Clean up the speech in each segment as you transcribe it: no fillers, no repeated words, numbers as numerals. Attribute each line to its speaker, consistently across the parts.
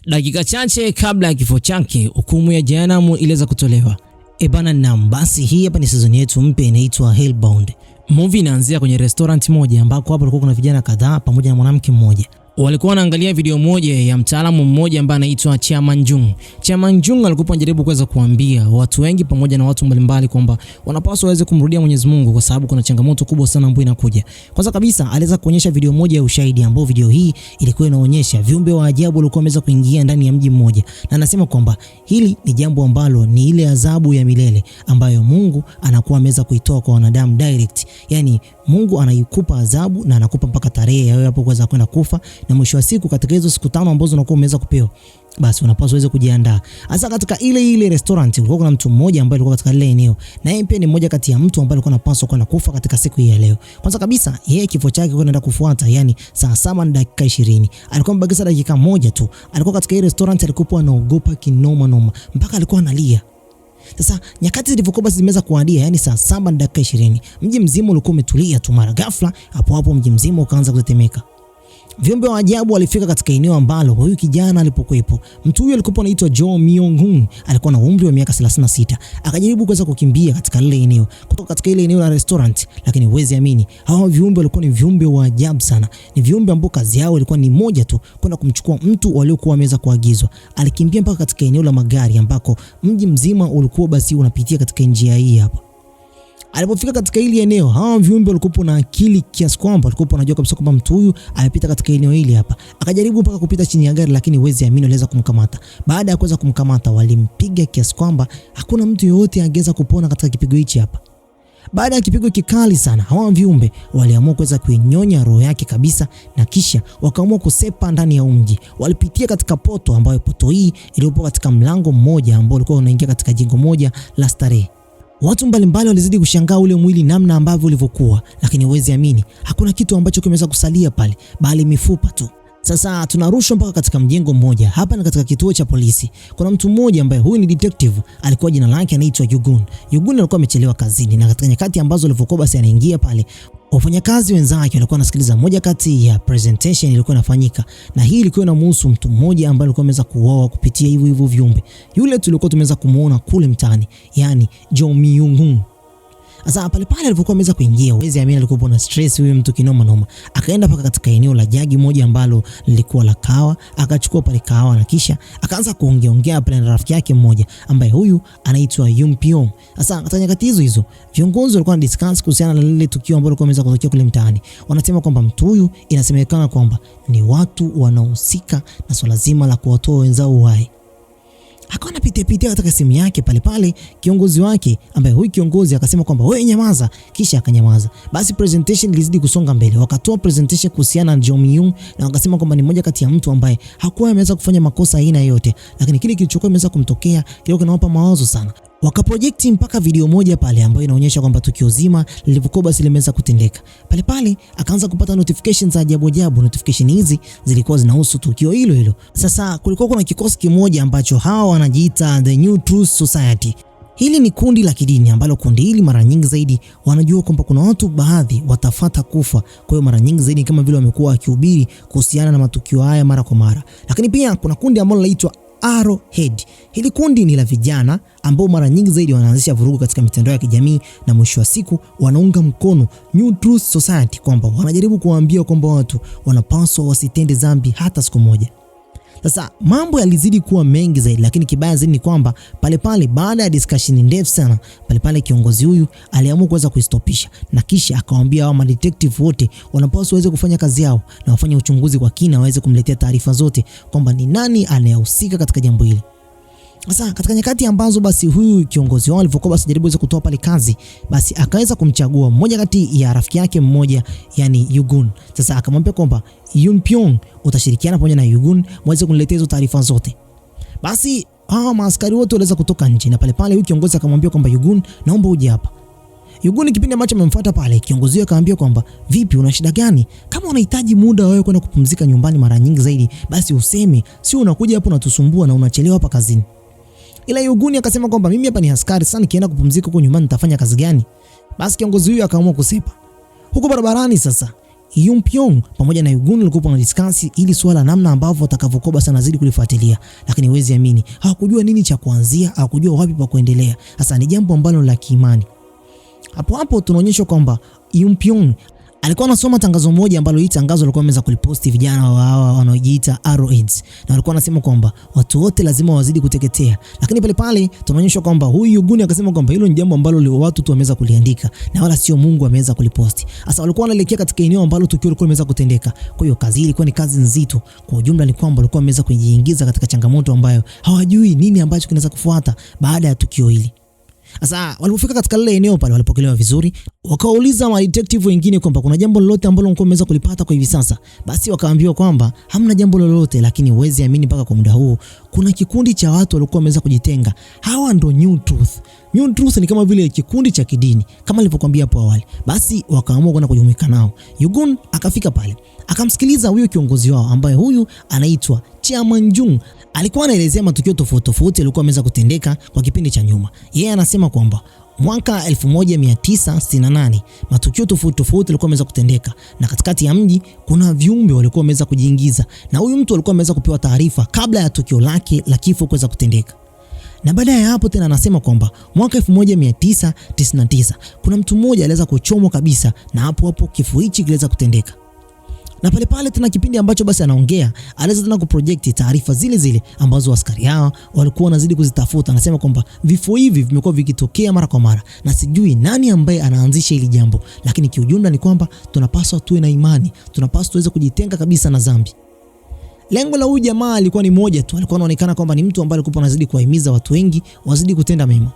Speaker 1: Dakika chache kabla ya kifo chake, hukumu ya jehanamu iliweza kutolewa. Basi hii hapa ni season yetu mpya inaitwa Hellbound. Movie inaanzia kwenye restaurant moja ambako hapo kulikuwa kuna vijana kadhaa pamoja na mwanamke mmoja. Walikuwa wanaangalia video moja ya mtaalamu mmoja ambaye anaitwa Chairman Jung. Chairman Jung alikuwa anajaribu kuweza kuambia watu wengi pamoja na watu mbalimbali kwamba wanapaswa waweze kumrudia Mwenyezi Mungu kwa sababu kuna changamoto kubwa sana ambayo inakuja. Kwanza kabisa aliweza kuonyesha video moja ya ushahidi ambao video hii ilikuwa inaonyesha viumbe wa ajabu walikuwa wameweza kuingia ndani ya mji mmoja. Na anasema kwamba hili ni jambo ambalo ni ile adhabu ya milele ambayo Mungu anakuwa ameweza kuitoa kwa wanadamu direct. Yaani Mungu anaikupa adhabu na anakupa mpaka tarehe ya wewe hapo kuweza kwenda kufa, na mwisho wa siku katika hizo siku 5 ambazo unakuwa umeweza kupewa, basi unapaswa uweze kujiandaa. Hasa katika ile restaurant kulikuwa kuna mtu mmoja ambaye alikuwa katika ile eneo, na yeye pia ni mmoja kati ya mtu ambaye alikuwa anapaswa kwenda kufa katika siku hii ya leo. Kwanza kabisa yeye kifo chake kwenda kufuata, yani saa 7 na dakika 20. Alikuwa mbakisa dakika moja tu. Alikuwa katika ile restaurant, alikuwa anaogopa kinoma noma mpaka alikuwa analia. Sasa nyakati zilivyokuwa basi zimeweza kuadia, yani saa 7 na dakika 20. Mji mzima ulikuwa umetulia tu, mara ghafla hapo mji mzima ukaanza kutetemeka. Viumbe wa ajabu walifika katika eneo ambalo huyu kijana alipokuepo. Mtu huyu alikuwa anaitwa Jo Myung-hun, alikuwa na umri wa miaka 36. Akajaribu kuweza kukimbia katika lile eneo, kutoka katika ile eneo la restaurant, lakini huwezi amini, hawa viumbe walikuwa ni viumbe wa ajabu sana. Ni viumbe ambao kazi yao ilikuwa ni moja tu, kwenda kumchukua mtu waliokuwa wameweza kuagizwa. Alikimbia mpaka katika eneo la magari ambako mji mzima ulikuwa basi unapitia katika njia hii hapa. Alipofika katika hili eneo, hawa viumbe walikuwa na akili kiasi kwamba walikuwa wanajua kabisa kwamba mtu huyu amepita katika eneo hili hapa. Akajaribu mpaka kupita chini ya gari, lakini huwezi amini waliweza kumkamata. Baada ya kuweza kumkamata, walimpiga kiasi kwamba hakuna mtu yoyote angeweza kupona katika kipigo hichi hapa. Baada ya kipigo kikali sana, hawa viumbe waliamua kuweza kuinyonya roho yake kabisa, na kisha wakaamua kusepa ndani ya mji. Walipitia katika poto ambayo poto hii iliyopo katika mlango mmoja ambao ulikuwa unaingia katika jengo moja la starehe. Watu mbalimbali walizidi kushangaa ule mwili namna ambavyo ulivyokuwa, lakini huwezi amini, hakuna kitu ambacho kimeweza kusalia pale, bali mifupa tu. Sasa tunarushwa mpaka katika mjengo mmoja. Hapa ni katika kituo cha polisi. Kuna mtu mmoja ambaye huyu ni detective, alikuwa jina lake anaitwa Yugun. Yugun alikuwa amechelewa kazini, na katika nyakati ambazo alivyokuwa basi anaingia pale, wafanyakazi wenzake walikuwa wanasikiliza moja kati ya presentation ilikuwa inafanyika, na hii ilikuwa inamhusu mtu mmoja ambaye alikuwa ameweza kuuawa kupitia hivyo viumbe. Yule tulikuwa tumeweza kumuona kule mtaani, yani Jo Myung-hun. Sasa pale alipokuwa ameweza kuingia, huwezi amini alikuwa na stress huyo mtu kinoma noma. Akaenda paka katika eneo la jagi moja ambalo lilikuwa la kawa, akachukua pale kawa na kisha akaanza kuongea pale na rafiki yake mmoja ambaye huyu anaitwa Yun Pyong. Sasa katika nyakati hizo viongozi walikuwa na discuss kuhusiana na lile tukio ambalo lilikuwa limeweza kutokea kule mtaani. Wanasema kwamba mtu huyu inasemekana kwamba ni watu wanaohusika na swala zima la kuwatoa wenzao uhai. Akawa anapitia katika simu yake pale kiongozi wake, ambaye huyu kiongozi akasema kwamba wewe nyamaza, kisha akanyamaza. Basi presentation ilizidi kusonga mbele. Wakatoa presentation kuhusiana na Jo Myung, na wakasema kwamba ni mmoja kati ya mtu ambaye hakuwa ameweza kufanya makosa aina yote, lakini kile kilichokuwa kimeweza kumtokea kilikuwa kinawapa mawazo sana. Wakaproject mpaka video moja pale ambayo inaonyesha kwamba tukio zima lilivyokuwa basi limeweza kutendeka. Pale akaanza kupata notifications za ajabu. Notification hizi zilikuwa zinahusu tukio hilo. Sasa kulikuwa kuna kikosi kimoja ambacho hawa wanajiita The New Truth Society. Hili ni kundi la kidini ambalo kundi hili mara nyingi zaidi wanajua kwamba kuna watu baadhi watafata kufa. Kwa hiyo mara nyingi zaidi kama vile wamekuwa wakihubiri kuhusiana na matukio haya mara kwa mara. Lakini pia kuna kundi ambalo linaitwa Arrowhead. Hili kundi ni la vijana ambao mara nyingi zaidi wanaanzisha vurugu katika mitandao ya kijamii, na mwisho wa siku wanaunga mkono New Truth Society, kwamba wanajaribu kuwaambia kwamba watu wanapaswa wasitende dhambi hata siku moja. Sasa mambo yalizidi kuwa mengi zaidi, lakini kibaya zaidi ni kwamba pale baada ya discussion ndefu sana pale kiongozi huyu aliamua kuweza kuistopisha, na kisha akawaambia hao detective wote wanapaswa waweze kufanya kazi yao na wafanye uchunguzi kwa kina, waweze kumletea taarifa zote kwamba ni nani anayehusika katika jambo hili. Sasa katika nyakati ambazo basi huyu kiongozi wao alivyokuwa basi jaribu kutoa pale kazi, basi akaweza kumchagua mmoja kati ya rafiki yake mmoja, yani Yugun. Sasa akamwambia kwamba Yun Pyong, utashirikiana pamoja na Yugun mweze kuniletea hizo taarifa zote. Basi hawa maaskari wote waliweza kutoka nje, na pale huyu kiongozi akamwambia kwamba Yugun, naomba uje hapa. Yugun kipindi ambacho amemfuata pale, kiongozi wake akamwambia kwamba vipi, una shida gani? Kama unahitaji muda wewe kwenda kupumzika nyumbani mara nyingi zaidi, basi useme, sio unakuja hapo unatusumbua na unachelewa hapa kazini. Ila Yugun akasema kwamba mimi hapa ni askari, sasa nikienda kupumzika huko nyumbani nitafanya kazi gani? Basi kiongozi huyu akaamua kusepa. Huko barabarani sasa, Yunpyong pamoja na Yugun walikuwa wanadiscuss ili swala namna ambavyo watakavyokuwa basi anazidi kulifuatilia, lakini huwezi amini hawakujua nini cha kuanzia, hawakujua wapi pa kuendelea. Sasa ni jambo ambalo la kiimani. Hapo tunaonyeshwa kwamba Yunpyong alikuwa anasoma tangazo moja ambalo hii tangazo alikuwa ameweza kuliposti vijana wao wanaojiita Arrowheads, na walikuwa wanasema kwamba watu wote lazima wazidi kuteketea. Lakini pale tunaonyeshwa kwamba huyu Yugun akasema kwamba hilo ni jambo ambalo watu tu wameweza kuliandika na wala sio Mungu ameweza kuliposti. Sasa walikuwa wanaelekea katika eneo ambalo tukio lilikuwa limeweza kutendeka. Kwa hiyo kazi ilikuwa ni kazi nzito. Kwa ujumla ni kwamba walikuwa wameweza kujiingiza katika changamoto ambayo hawajui nini ambacho kinaweza kufuata baada ya tukio hili. Sasa walipofika katika lile eneo pale walipokelewa vizuri, wakauliza ma detective wengine kwamba kuna jambo lolote ambalo mko mmeweza kulipata kwa hivi sasa. Basi wakaambiwa kwamba hamna jambo lolote, lakini uwezi amini mpaka kwa muda huu kuna kikundi cha watu walikuwa wameweza kujitenga. Hawa ndo New Truth. New Truth ni kama vile kikundi cha kidini kama nilivyokuambia hapo awali. Basi wakaamua kwenda kujumuika nao. Yugun akafika pale, akamsikiliza huyo kiongozi wao ambaye huyu anaitwa Chairman Jung. Alikuwa anaelezea matukio tofauti yalikuwa yameweza kutendeka kwa kipindi cha nyuma. Yeye anasema kwamba mwaka 1968 matukio tofauti yalikuwa yameweza kutendeka, na katikati ya mji kuna viumbe walikuwa wameweza kujiingiza, na huyu mtu alikuwa ameweza kupewa taarifa kabla ya tukio lake la kifo kuweza kutendeka. Na baada ya hapo tena anasema kwamba mwaka 1999 kuna mtu mmoja aliweza kuchomwa kabisa, na hapo kifo hichi kiliweza kutendeka. Na pale tena kipindi ambacho basi anaongea aliweza tena kuproject taarifa zile ambazo askari hao walikuwa wanazidi kuzitafuta. Anasema kwamba vifo hivi vimekuwa vikitokea mara kwa mara na sijui nani ambaye anaanzisha hili jambo, lakini kiujumla ni kwamba tunapaswa tuwe na imani, tunapaswa tuweze kujitenga kabisa na dhambi. Lengo la huyu jamaa alikuwa ni moja tu, alikuwa anaonekana kwamba ni mtu ambaye alikuwa anazidi kuwahimiza watu wengi wazidi kutenda mema.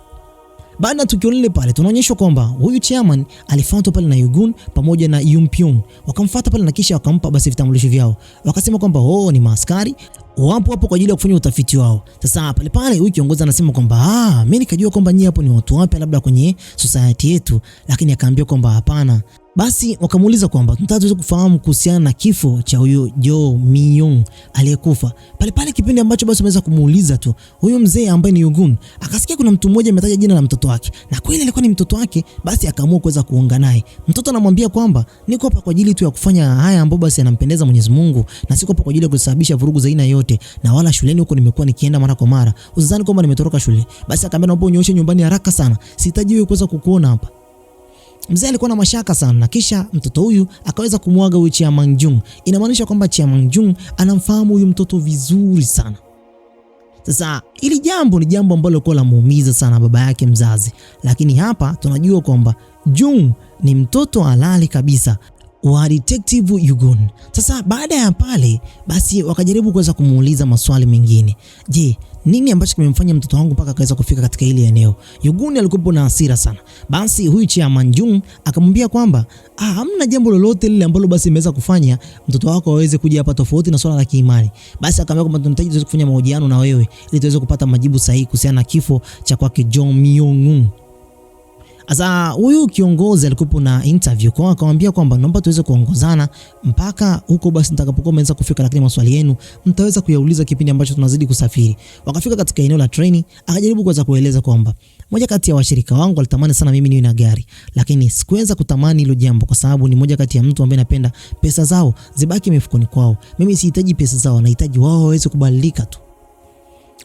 Speaker 1: Baada ya tukio lile pale tunaonyeshwa kwamba huyu chairman alifuatwa pale na Yugun pamoja na Yunpyong. Wakamfuata pale na kisha wakampa basi vitambulisho vyao. Wakasema kwamba ni maaskari wapo hapo kwa ajili ya kufanya utafiti wao. Sasa pale huyu kiongozi anasema kwamba mimi nikajua kwamba nyinyi hapo ni watu wapya labda kwenye society yetu, lakini akaambia kwamba hapana. Basi wakamuuliza kwamba tunataka tuweze kufahamu kuhusiana na kifo cha huyo Jo Myung aliyekufa. Pale kipindi ambacho basi wameweza kumuuliza tu huyo mzee ambaye ni Yugun, akasikia kuna mtu mmoja ametaja jina la mtoto wake. Na kweli alikuwa ni mtoto wake, basi akaamua kuweza kuunga naye. Mtoto anamwambia kwamba niko hapa kwa ajili tu ya kufanya haya ambayo basi yanampendeza Mwenyezi Mungu, na siko hapa kwa ajili ya kusababisha vurugu za aina yote, na wala shuleni huko nimekuwa nikienda mara kwa mara. Usizani kwamba nimetoroka shule. Basi akamwambia naomba unyooshe nyumbani haraka sana. Sihitaji wewe kuweza kukuona hapa. Mzee alikuwa na mashaka sana, na kisha mtoto huyu akaweza kumwaga huyu Chairman Jung. Inamaanisha kwamba Chairman Jung anamfahamu huyu mtoto vizuri sana. Sasa hili jambo ni jambo ambalo lilikuwa lamuumiza sana baba yake mzazi, lakini hapa tunajua kwamba Jung ni mtoto halali kabisa wa Detective Yugun. Sasa baada ya pale basi wakajaribu kuweza kumuuliza maswali mengine. Je, nini ambacho kimemfanya mtoto wangu mpaka akaweza kufika katika ile eneo? Yugun alikuwa na hasira sana. Basi huyu Chairman Jung akamwambia kwamba hamna jambo lolote lile ambalo basi imeweza kufanya mtoto wako aweze kuja hapa tofauti na swala la kiimani. Basi akamwambia kwamba tunahitaji tuweze kufanya mahojiano na wewe ili tuweze kupata majibu sahihi kuhusiana na kifo cha kwake Jo Myung. Asa huyu kiongozi alikuwa na interview kwa akamwambia kwamba naomba tuweze kuongozana mpaka huko basi nitakapokuwa mmeanza kufika, lakini maswali yenu mtaweza kuyauliza kipindi ambacho tunazidi kusafiri. Wakafika katika eneo la treni, akajaribu kuweza kueleza kwamba moja kati ya washirika wangu alitamani sana mimi niwe na gari, lakini sikuweza kutamani hilo jambo kwa sababu ni moja kati ya mtu ambaye napenda pesa zao zibaki mifukoni kwao. Mimi sihitaji pesa zao, nahitaji wao waweze kubadilika tu.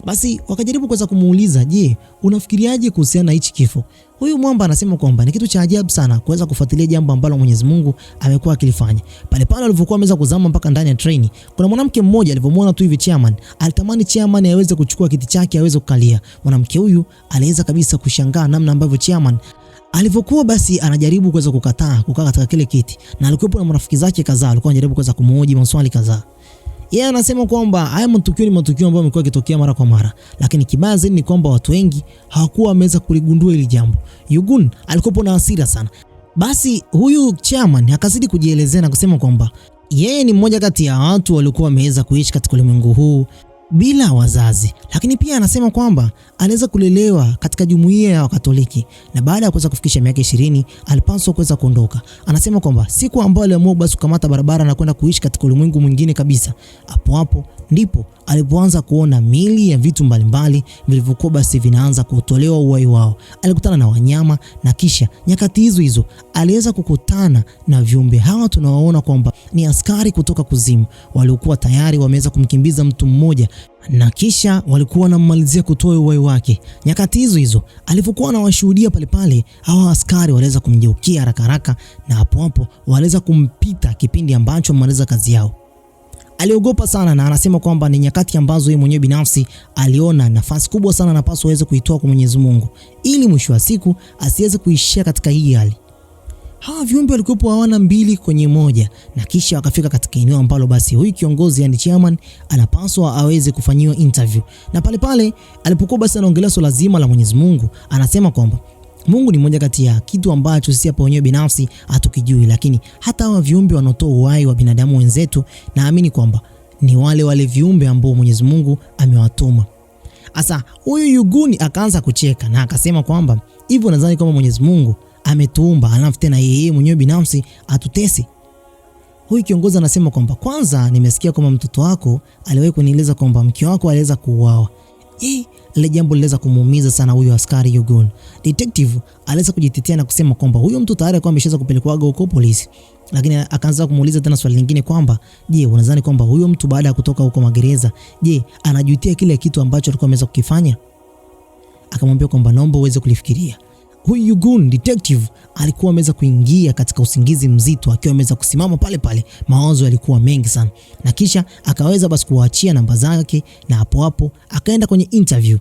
Speaker 1: Basi wakajaribu kuweza kumuuliza, je, unafikiriaje kuhusiana na hichi kifo? Huyu mwamba anasema kwamba ni kitu cha ajabu sana kuweza kufuatilia jambo ambalo Mwenyezi Mungu amekuwa akilifanya. Pale alipokuwa ameweza kuzama mpaka ndani ya treni, kuna mwanamke mmoja alivyomwona tu hivi chairman, alitamani chairman aweze kuchukua kiti chake aweze kukalia. Mwanamke huyu aliweza kabisa kushangaa namna ambavyo chairman alivyokuwa basi anajaribu kuweza kukaa katika kile kiti, na alikuwa na marafiki zake kadhaa walikuwa wanajaribu kuweza kumhoji maswali kadhaa. Yeye anasema kwamba haya matukio ni matukio ambayo yamekuwa yakitokea mara kwa mara, lakini kibaya zaidi ni kwamba watu wengi hawakuwa wameweza kuligundua hili jambo. Yugun alikuwa na hasira sana. Basi huyu chairman akazidi kujielezea na kusema kwamba yeye ni mmoja kati ya watu waliokuwa wameweza kuishi katika ulimwengu huu bila wazazi. Lakini pia anasema kwamba aliweza kulelewa katika jumuiya ya Wakatoliki na baada ya kuweza kufikisha miaka 20 alipaswa kuweza kuondoka. Anasema kwamba siku ambayo aliamua basi kukamata barabara na kwenda kuishi katika ulimwengu mwingine kabisa, hapo ndipo alipoanza kuona mili ya vitu mbalimbali vilivyokuwa basi vinaanza kutolewa uhai wao. Alikutana na wanyama na kisha nyakati hizo aliweza kukutana na viumbe hawa tunawaona kwamba ni askari kutoka kuzimu waliokuwa tayari wameweza kumkimbiza mtu mmoja na kisha walikuwa wanammalizia kutoa uhai wake. Nyakati hizo alipokuwa anawashuhudia pale, hawa askari waliweza kumgeukia haraka na hapo waliweza kumpita kipindi ambacho amaliza kazi yao. Aliogopa sana na anasema kwamba ni nyakati ambazo yeye mwenyewe binafsi aliona nafasi kubwa sana anapaswa aweze kuitoa kwa Mwenyezi Mungu ili mwisho wa siku asiweze kuishia katika hii hali. Hawa viumbe walikuwa hawana mbili kwenye moja na kisha wakafika katika eneo ambalo basi huyu kiongozi yani chairman anapaswa aweze kufanyiwa interview. Na pale alipokuwa basi anaongelea swala zima la Mwenyezi Mungu, anasema kwamba Mungu ni mmoja kati ya kitu ambacho sisi hapa wenyewe binafsi hatukijui, lakini hata hawa viumbe wanaotoa uhai wa binadamu wenzetu naamini kwamba ni wale viumbe ambao Mwenyezi Mungu amewatuma. Asa huyu Yuguni akaanza kucheka na akasema kwamba hivyo nadhani kwamba Mwenyezi Mungu ametuumba alafu tena yeye mwenyewe binafsi atutesi. Huyu kiongozi anasema kwamba kwanza nimesikia kwamba mtoto wako aliwahi kunieleza kwamba mke wako aliweza kuuawa. Ile jambo liliweza kumuumiza sana huyo askari Yugun. Detective aliweza kujitetea na kusema kwamba huyo mtu tayari alikuwa ameshaweza kupelekwa huko polisi. Lakini akaanza kumuuliza tena swali lingine kwamba je, unadhani kwamba huyo mtu baada ya kutoka huko magereza, je, anajutia kile kitu ambacho alikuwa ameweza kukifanya? Akamwambia kwamba naomba uweze kulifikiria. Huyu Yugun detective alikuwa ameweza kuingia katika usingizi mzito akiwa ameweza kusimama pale, mawazo yalikuwa mengi sana. Na kisha akaweza basi kuwaachia namba zake na hapo akaenda kwenye interview.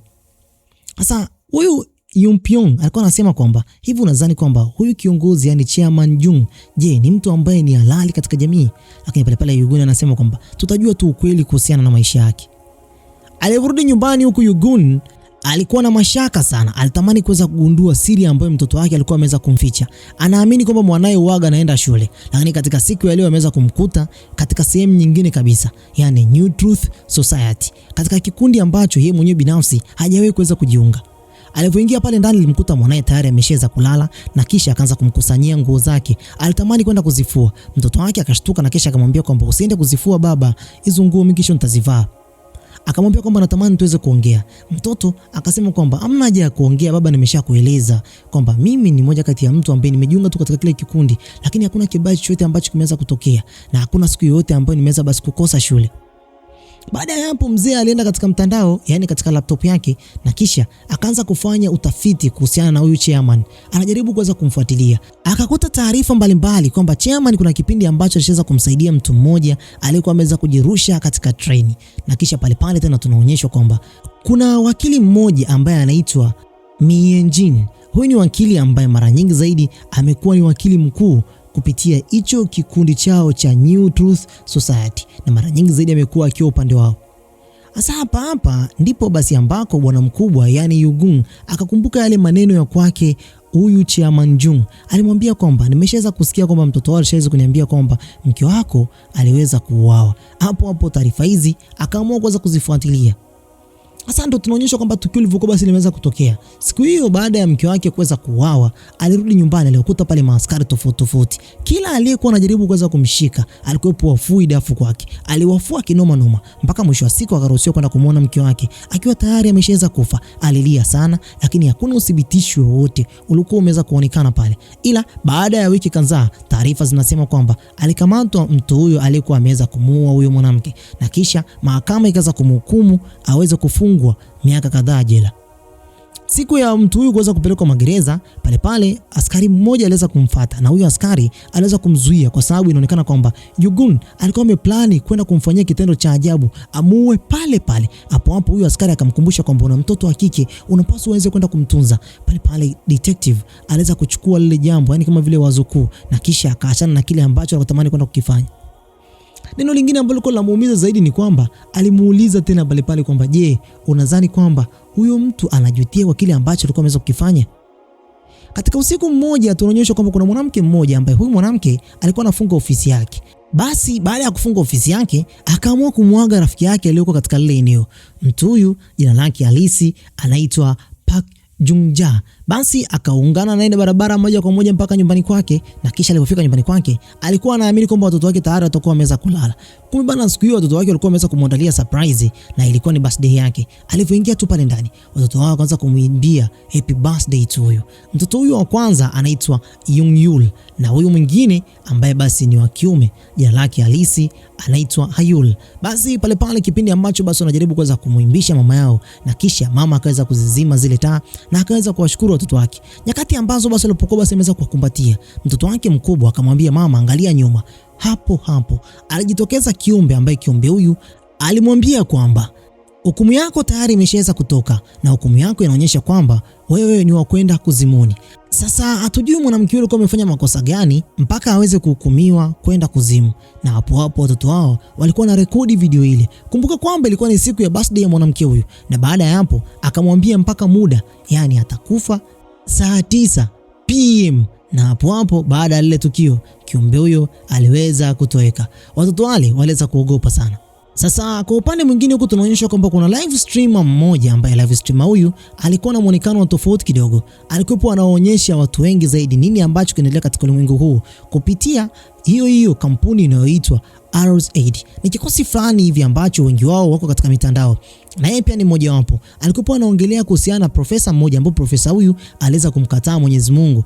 Speaker 1: Sasa huyu Yumpyong alikuwa anasema kwamba hivi unadhani kwamba huyu kiongozi yani Chairman Jung, je, ni mtu ambaye ni halali katika jamii? Lakini pale Yugun anasema kwamba tutajua tu ukweli kuhusiana na maisha yake. Alirudi nyumbani huku Yugun alikuwa na mashaka sana, alitamani kuweza kugundua siri ambayo mtoto wake alikuwa ameweza kumficha. Anaamini kwamba mwanae uaga anaenda shule, lakini katika siku ya leo ameweza kumkuta katika sehemu nyingine kabisa, yani New Truth Society, katika kikundi ambacho yeye mwenyewe binafsi hajawahi kuweza kujiunga. Alipoingia pale ndani alimkuta mwanae tayari ameshaweza kulala na kisha akaanza kumkusanyia nguo zake. Alitamani kwenda kuzifua. Mtoto wake akashtuka na kisha akamwambia kwamba usiende kuzifua baba, hizo nguo mimi kesho nitazivaa. Akamwambia kwamba natamani tuweze kuongea. Mtoto akasema kwamba hamna haja ya kuongea baba, nimeshakueleza kwamba mimi ni moja kati ya mtu ambaye nimejiunga tu katika kile kikundi, lakini hakuna kibaya chochote ambacho kimeweza kutokea na hakuna siku yoyote ambayo nimeweza basi kukosa shule. Baada ya hapo mzee alienda katika mtandao, yani katika laptop yake, na kisha akaanza kufanya utafiti kuhusiana na huyu chairman. Anajaribu kuweza kumfuatilia. Akakuta taarifa mbalimbali kwamba chairman kuna kipindi ambacho aliweza kumsaidia mtu mmoja aliyekuwa ameweza kujirusha katika treni. Na kisha pale tena tunaonyeshwa kwamba kuna wakili mmoja ambaye anaitwa Mienjin. Huyu ni wakili ambaye mara nyingi zaidi amekuwa ni wakili mkuu kupitia hicho kikundi chao cha New Truth Society, na mara nyingi zaidi amekuwa akiwa upande wao. Sasa hapa ndipo basi ambako bwana mkubwa yani Yugun akakumbuka yale maneno ya kwake huyu Chairman Jung. Alimwambia kwamba nimeshaweza kusikia kwamba mtoto wao alishaweza kuniambia kwamba mke wako aliweza kuuawa. Hapo taarifa hizi akaamua kuweza kuzifuatilia. Sasa ndo tunaonyeshwa kwamba tukio lilivyokuwa basi limeweza kutokea. Siku hiyo baada ya mke wake kuweza kuuawa, alirudi nyumbani, alikuta pale maaskari tofauti. Kila aliyekuwa anajaribu kuweza kumshika alikuwepo wafui dafu kwake. Aliwafua kinoma mpaka mwisho wa siku akaruhusiwa kwenda kumuona mke wake akiwa tayari ameshaweza kufa. Alilia sana, lakini hakuna uthibitisho wowote ulikuwa umeweza kuonekana pale. Ila baada ya wiki kadhaa, taarifa zinasema kwamba alikamatwa mtu huyo aliyekuwa ameweza kumuua huyo mwanamke, na kisha mahakama ikaanza kumhukumu aweze kufungwa miaka kadhaa jela. Siku ya mtu huyu kuweza kupelekwa magereza, pale askari mmoja aliweza kumfuata, na huyo askari aliweza kumzuia kwa sababu inaonekana kwamba Yugun alikuwa ameplani kwenda kumfanyia kitendo cha ajabu, amuue pale. Hapo huyo askari akamkumbusha kwamba una mtoto wa kike, unapaswa uweze kwenda kumtunza. Pale detective aliweza kuchukua lile jambo, yani kama vile wazo kuu, na kisha akaachana na kile ambacho alitamani kwenda kukifanya. Neno lingine ambalo liko la muumiza zaidi ni kwamba alimuuliza tena pale kwamba je, unadhani kwamba huyo mtu anajutia kwa kile ambacho alikuwa ameweza kukifanya? Katika usiku mmoja tunaonyeshwa kwamba kuna mwanamke mmoja ambaye huyu mwanamke alikuwa anafunga ofisi yake. Basi baada ya kufunga ofisi yake akaamua kumwaga rafiki yake aliyekuwa katika lile eneo. Mtu huyu jina lake halisi anaitwa Park Jung-ja. Basi akaungana naye barabara moja kwa moja mpaka nyumbani kwake, na kisha alipofika nyumbani kwake alikuwa anaamini kwamba watoto wake tayari watakuwa wameweza kulala. Kumbe bana, siku hiyo watoto wake walikuwa wameweza kumwandalia surprise na ilikuwa ni birthday yake. Alipoingia tu pale ndani, watoto wao wakaanza kumwimbia happy birthday to huyo. Mtoto huyo wa kwanza anaitwa Yul, na huyu mwingine ambaye basi ni wa kiume jina lake halisi anaitwa Hayul. Basi pale pale kipindi ambacho basi wanajaribu kuweza kumuimbisha mama yao, na kisha mama akaweza kuzizima zile taa na akaweza kuwashukuru watoto wake. Nyakati ambazo basi alipokuwa basi ameweza kuwakumbatia, mtoto wake mkubwa akamwambia mama, angalia nyuma. Hapo hapo alijitokeza kiumbe ambaye kiumbe huyu alimwambia kwamba hukumu yako tayari imeshaweza kutoka, na hukumu yako inaonyesha kwamba wewe ni wa kwenda kuzimuni. Sasa hatujui mwanamke yule alikuwa amefanya makosa gani mpaka aweze kuhukumiwa kwenda kuzimu. Na hapo hapo watoto wao walikuwa na rekodi video ile. Kumbuka kwamba ilikuwa ni siku ya birthday ya mwanamke huyu, na baada ya hapo akamwambia mpaka muda, yani atakufa saa 9 PM. Na hapo hapo baada ya lile tukio kiumbe huyo aliweza kutoweka. Watoto wale waliweza kuogopa sana. Sasa kwa upande mwingine huko tunaonyeshwa kwamba kuna live streamer mmoja ambaye live streamer huyu alikuwa na muonekano tofauti kidogo. Alikuwa anaonyesha watu wengi zaidi nini ambacho kinaendelea katika ulimwengu huu kupitia hiyo kampuni inayoitwa Arrows Aid. Ni kikosi fulani hivi ambacho wengi wao wako katika mitandao. Na yeye pia ni mmoja wapo. Alikuwa anaongelea kuhusiana na profesa mmoja ambaye profesa huyu aliweza kumkataa Mwenyezi Mungu.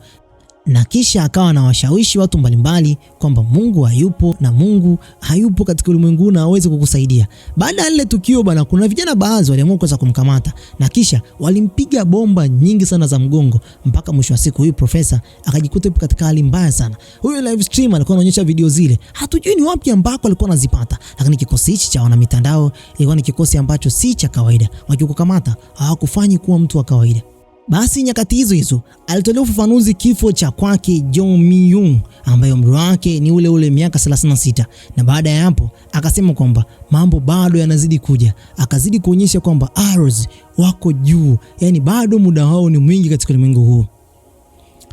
Speaker 1: Na kisha akawa anawashawishi watu mbalimbali kwamba Mungu hayupo na Mungu hayupo katika ulimwengu na hawezi kukusaidia. Baada ya ile tukio bana, kuna vijana baadhi waliamua kuweza kumkamata na kisha walimpiga bomba nyingi sana za mgongo, mpaka mwisho wa siku huyu profesa akajikuta katika hali mbaya sana. Huyu live streamer alikuwa anaonyesha video zile, hatujui ni wapi ambako alikuwa anazipata, lakini kikosi hichi cha wana mitandao ilikuwa ni kikosi ambacho si cha kawaida. Wakikukamata hawakufanyi kuwa mtu wa kawaida. Basi nyakati hizo alitolea ufafanuzi kifo cha kwake Jo Mi-young ambaye umri wake ni ule miaka 36, na baada ya hapo akasema kwamba mambo bado yanazidi kuja. Akazidi kuonyesha kwamba Arrows wako juu, yani bado muda wao ni mwingi katika ulimwengu huu.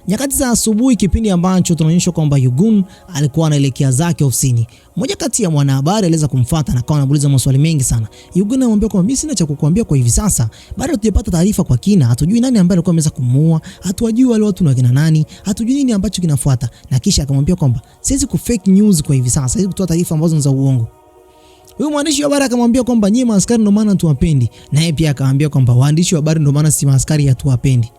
Speaker 1: Nyakati za asubuhi, kipindi ambacho tunaonyeshwa kwamba Yugun alikuwa anaelekea zake ofisini, mmoja kati ya mwanahabari aliweza kumfuata na akawa anamuuliza maswali mengi sana. Yugun anamwambia kwamba mimi sina cha kukuambia kwa hivi sasa, bado hatujapata taarifa kwa kina, hatujui nani ambaye alikuwa ameweza kumuua, hatujui wale watu ni wakina nani, hatujui nini ambacho kinafuata. Na kisha akamwambia kwamba siwezi ku fake news kwa hivi sasa, siwezi kutoa taarifa ambazo ni za uongo. Huyu mwandishi wa habari akamwambia kwamba nyinyi maaskari ndio maana tuwapendi, na yeye pia akamwambia kwamba waandishi wa habari ndio maana si maaskari hatuwapendi.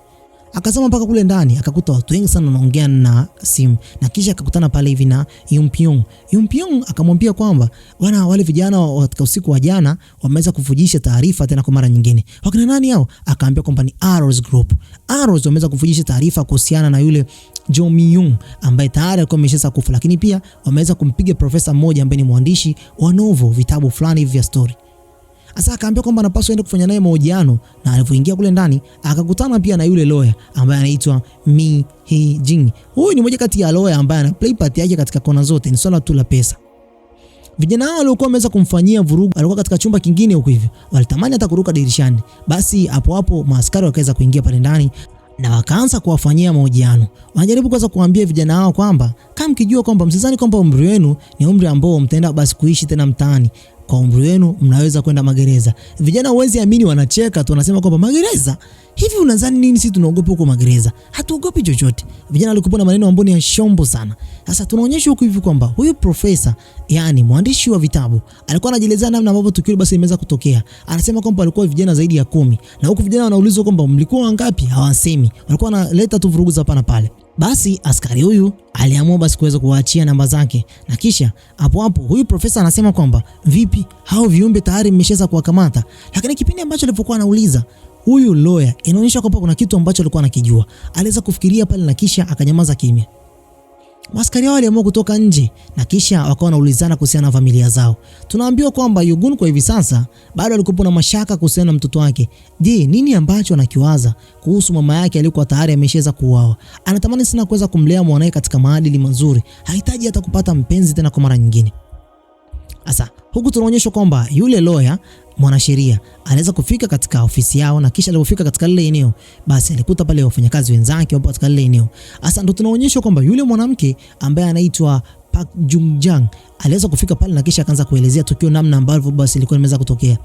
Speaker 1: Akasema mpaka kule ndani akakuta watu wengi sana wanaongea na simu, na kisha akakutana pale hivi na Yun-pyong akamwambia kwamba wale vijana katika usiku wa jana wameweza kufujisha taarifa tena kwa mara nyingine. Wakina nani hao? Akaambia kwamba ni Arrows Group. Arrows wameweza kufujisha taarifa kuhusiana na yule Jo Mi-young ambaye tayari alikuwa ameshaanza kufa, lakini pia wameweza kumpiga profesa mmoja ambaye ni mwandishi wa novel, vitabu fulani hivi vya story. Asa akaambia kwamba anapaswa aende kufanya naye mahojiano, na alipoingia kule ndani akakutana pia na yule lawyer ambaye anaitwa Mi Hee-jin. Huyu ni mmoja kati ya lawyer ambaye ana play part yake katika kona zote, ni swala tu la pesa. Vijana hao walikuwa wameweza kumfanyia vurugu, alikuwa katika chumba kingine huko hivi. Walitamani hata kuruka dirishani. Basi hapo maaskari wakaweza kuingia pale ndani na wakaanza kuwafanyia mahojiano. Wanajaribu kwanza kuambia vijana hao kwamba kama mkijua kwamba msizani kwamba umri wenu ni umri ambao mtaenda basi kuishi tena mtaani, kwa umri wenu mnaweza kwenda magereza. Vijana huwezi amini, wanacheka tu, wanasema kwamba magereza? Hivi unadhani nini sisi tunaogopa huko magereza? Hatuogopi chochote. Vijana walikuwa na maneno ambayo ni shombo sana. Sasa tunaonyeshwa huko hivi kwamba huyu profesa, yani mwandishi wa vitabu, alikuwa anajielezea namna ambavyo tukio basi limeweza kutokea. Anasema kwamba walikuwa vijana zaidi ya 10, na huko vijana wanaulizwa kwamba mlikuwa wangapi, hawasemi. Walikuwa wanaleta tu vurugu za hapa na pale. Basi askari huyu aliamua basi kuweza kuwaachia namba zake, na kisha hapo huyu profesa anasema kwamba vipi hao viumbe tayari mmeshaweza kuwakamata. Lakini kipindi ambacho alipokuwa anauliza huyu lawyer, inaonyesha kwamba kuna kitu ambacho alikuwa anakijua. Aliweza kufikiria pale na kisha akanyamaza kimya. Maskari hao waliamua kutoka nje na kisha wakawa wanaulizana kuhusiana na familia zao. Tunaambiwa kwamba Yugun kwa hivi sasa bado alikuwa na mashaka kuhusiana na mtoto wake. Je, nini ambacho anakiwaza kuhusu mama yake alikuwa tayari ameshaweza kuuawa? Anatamani sana kuweza kumlea mwanae katika maadili mazuri. Hahitaji hata kupata mpenzi tena kwa mara nyingine. Sasa huku tunaonyeshwa kwamba yule lawyer mwanasheria aliweza kufika katika ofisi yao, na kisha alipofika katika lile eneo basi alikuta pale wafanyakazi wenzake wapo katika lile eneo. Sasa ndo tunaonyeshwa kwamba yule mwanamke ambaye anaitwa Park Jung-jang aliweza kufika pale na kisha akaanza kuelezea tukio namna ambavyo basi ilikuwa imeweza kutokea.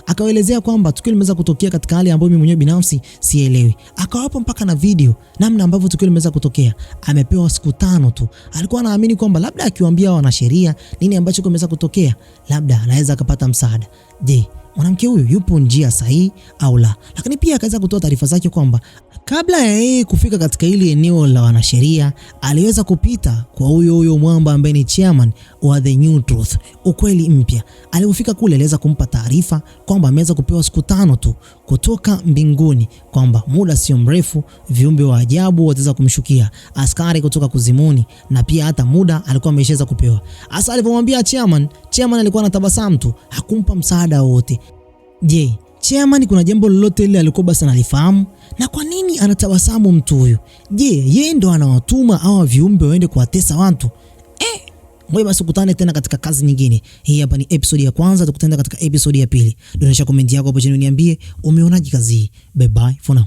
Speaker 1: Akaelezea kwamba tukio limeweza kutokea katika hali ambayo mimi mwenyewe binafsi sielewi. Akawapa mpaka na video namna ambavyo tukio limeweza kutokea. Amepewa siku 5 tu. Alikuwa anaamini kwamba labda akiwaambia wanasheria nini ambacho kimeweza kutokea, labda anaweza akapata msaada. Je, mwanamke huyu yupo njia sahihi au la? Lakini pia akaweza kutoa taarifa zake kwamba kabla ya yeye kufika katika ile eneo la wanasheria, aliweza kupita kwa huyo mwamba ambaye ni chairman wa The New Truth, ukweli mpya. Alipofika kule aliweza kumpa taarifa kwamba ameweza kupewa siku 5 tu kutoka mbinguni, kwamba muda sio mrefu viumbe wa ajabu wataweza kumshukia, askari kutoka kuzimuni, na pia hata muda alikuwa ameshaweza kupewa. Hasa alipomwambia chairman alikuwa anatabasamu tu, hakumpa msaada wote. Je, chairman kuna jambo lolote ile alikuwa basi analifahamu? Na kwa nini anatabasamu mtu huyu? Je, yeye ndo anawatuma hawa viumbe waende kuwatesa watu? Ngoja basi tukutane tena katika kazi nyingine. Hii hapa ni episode ya kwanza, tukutane katika episode ya pili. Dondosha comment yako hapo chini uniambie umeonaje kazi hii. Bye bye for now.